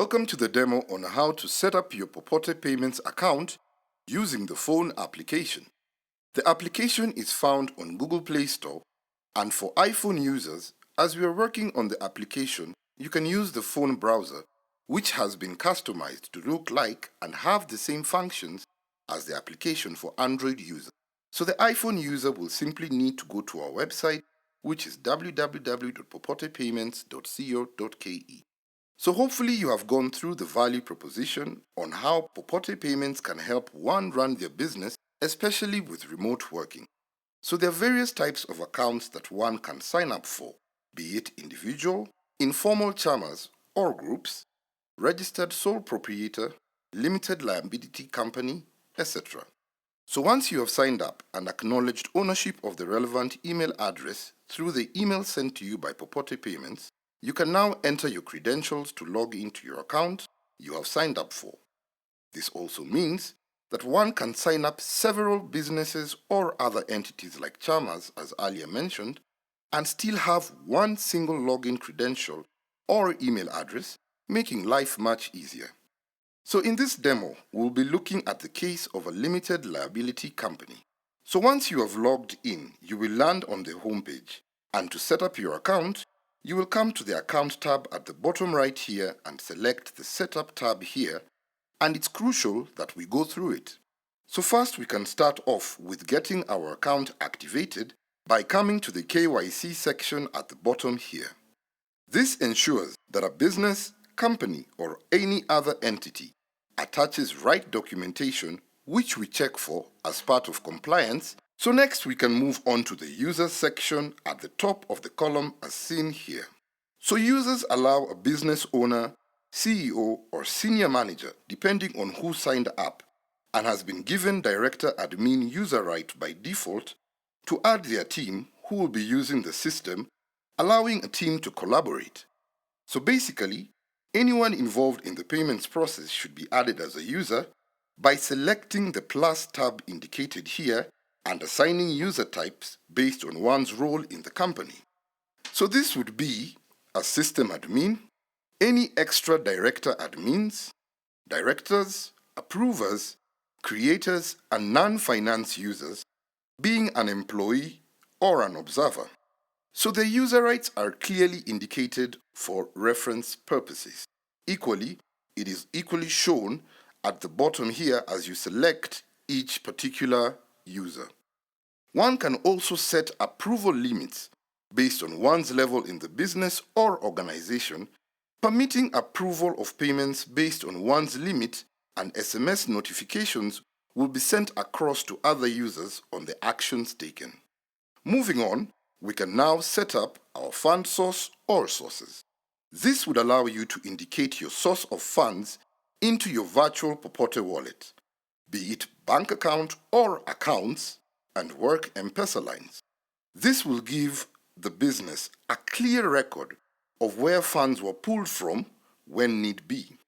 Welcome to the demo on how to set up your Popote Payments account using the phone application. The application is found on Google Play Store, and for iPhone users, as we are working on the application, you can use the phone browser, which has been customized to look like and have the same functions as the application for Android users. So the iPhone user will simply need to go to our website, which is www.popotepayments.co.ke. So hopefully you have gone through the value proposition on how Popote Payments can help one run their business, especially with remote working. So there are various types of accounts that one can sign up for, be it individual, informal chamas or groups, registered sole proprietor, limited liability company, etc. So once you have signed up and acknowledged ownership of the relevant email address through the email sent to you by Popote Payments, you can now enter your credentials to log into your account you have signed up for. This also means that one can sign up several businesses or other entities like chamas, as earlier mentioned, and still have one single login credential or email address, making life much easier. So in this demo, we'll be looking at the case of a limited liability company. So once you have logged in, you will land on the homepage, and to set up your account, you will come to the Account tab at the bottom right here and select the Setup tab here, and it's crucial that we go through it. So first we can start off with getting our account activated by coming to the KYC section at the bottom here. This ensures that a business, company, or any other entity attaches right documentation, which we check for as part of compliance. So next we can move on to the Users section at the top of the column as seen here. So users allow a business owner, CEO, or senior manager, depending on who signed up and has been given director admin user right by default, to add their team who will be using the system, allowing a team to collaborate. So basically, anyone involved in the payments process should be added as a user by selecting the plus tab indicated here and assigning user types based on one's role in the company. So this would be a system admin, any extra director admins, directors, approvers, creators, and non-finance users, being an employee or an observer. So the user rights are clearly indicated for reference purposes. Equally, it is equally shown at the bottom here as you select each particular user. One can also set approval limits based on one's level in the business or organization, permitting approval of payments based on one's limit, and SMS notifications will be sent across to other users on the actions taken. Moving on, we can now set up our fund source or sources. This would allow you to indicate your source of funds into your virtual Popote wallet, be it bank account or accounts, and work M-Pesa lines. This will give the business a clear record of where funds were pulled from when need be.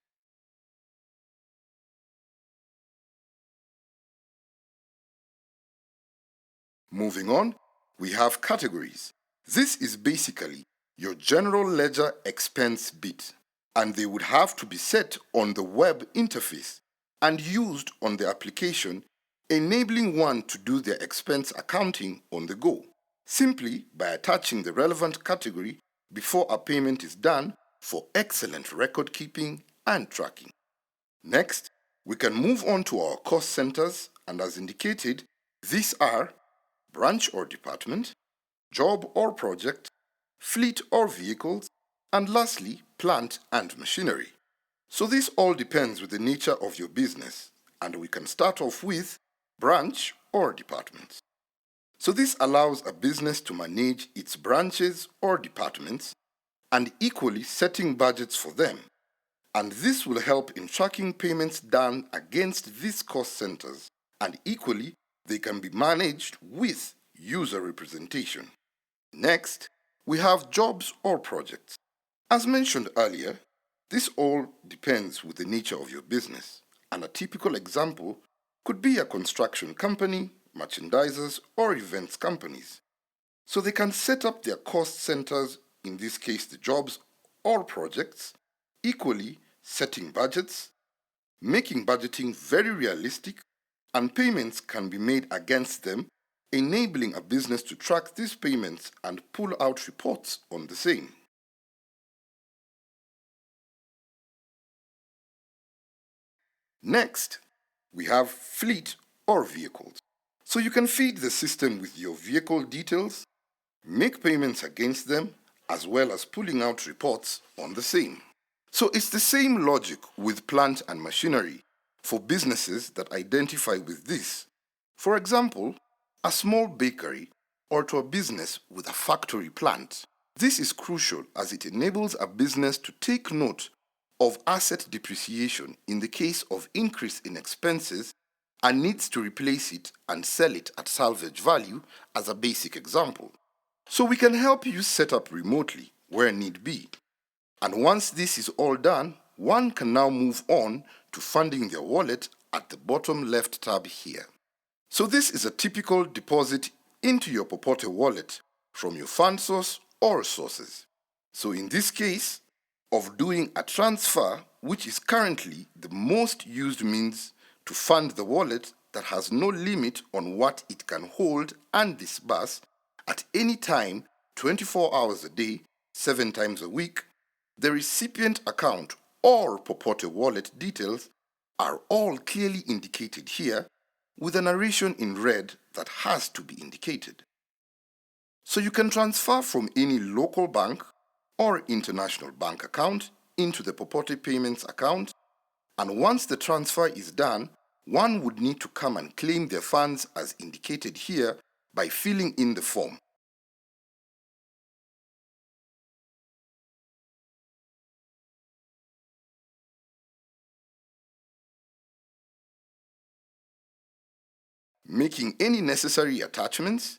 Moving on, we have categories. This is basically your general ledger expense bit, and they would have to be set on the web interface and used on the application, enabling one to do their expense accounting on the go, simply by attaching the relevant category before a payment is done for excellent record keeping and tracking. Next, we can move on to our cost centers, and as indicated, these are branch or department, job or project, fleet or vehicles, and lastly, plant and machinery. So this all depends with the nature of your business, and we can start off with branch or department. So this allows a business to manage its branches or departments and equally setting budgets for them. And this will help in tracking payments done against these cost centers, and equally they can be managed with user representation. Next, we have jobs or projects. As mentioned earlier, this all depends with the nature of your business, and a typical example could be a construction company, merchandisers, or events companies. So they can set up their cost centers, in this case the jobs or projects, equally setting budgets, making budgeting very realistic, and payments can be made against them, enabling a business to track these payments and pull out reports on the same. Next, we have fleet or vehicles. So you can feed the system with your vehicle details, make payments against them, as well as pulling out reports on the same. So it's the same logic with plant and machinery for businesses that identify with this. For example, a small bakery or to a business with a factory plant. This is crucial as it enables a business to take note of asset depreciation in the case of increase in expenses and needs to replace it and sell it at salvage value as a basic example. So we can help you set up remotely where need be. And once this is all done, one can now move on to funding their wallet at the bottom left tab here. So this is a typical deposit into your Popote wallet from your fund source or sources. So in this case of doing a transfer, which is currently the most used means to fund the wallet that has no limit on what it can hold and disburse at any time, 24 hours a day, 7 times a week, the recipient account or Popote wallet details are all clearly indicated here with a narration in red that has to be indicated. So you can transfer from any local bank or international bank account into the Popote payments account, and once the transfer is done, one would need to come and claim their funds as indicated here by filling in the form. Making any necessary attachments,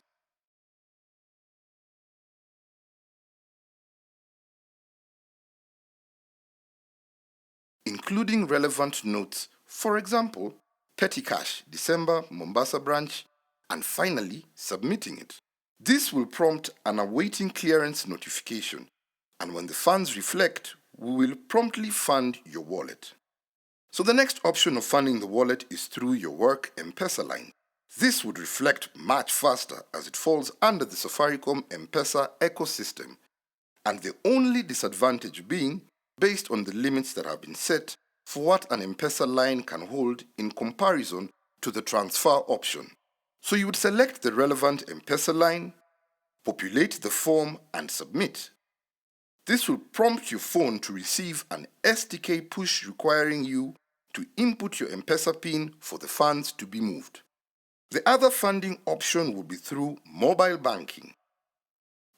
including relevant notes, for example, petty cash, December, Mombasa branch, and finally submitting it. This will prompt an awaiting clearance notification, and when the funds reflect, we will promptly fund your wallet. So the next option of funding the wallet is through your work M-Pesa line. This would reflect much faster as it falls under the Safaricom M-Pesa ecosystem, and the only disadvantage being based on the limits that have been set for what an M-Pesa line can hold in comparison to the transfer option. So you would select the relevant M-Pesa line, populate the form and submit. This will prompt your phone to receive an STK push requiring you to input your M-Pesa PIN for the funds to be moved. The other funding option will be through mobile banking.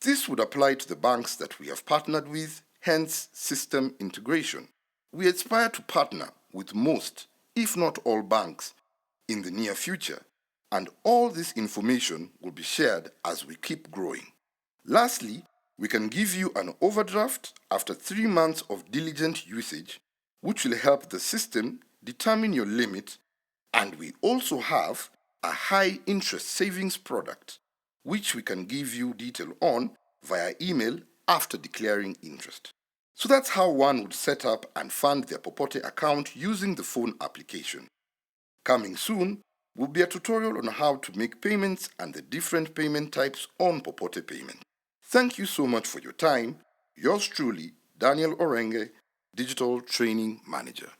This would apply to the banks that we have partnered with, hence system integration. We aspire to partner with most, if not all banks, in the near future, and all this information will be shared as we keep growing. Lastly, we can give you an overdraft after 3 months of diligent usage, which will help the system determine your limit, and we also have a high interest savings product, which we can give you detail on via email after declaring interest. So that's how one would set up and fund their Popote account using the phone application. Coming soon will be a tutorial on how to make payments and the different payment types on Popote Payment. Thank you so much for your time. Yours truly, Daniel Orenge, Digital Training Manager.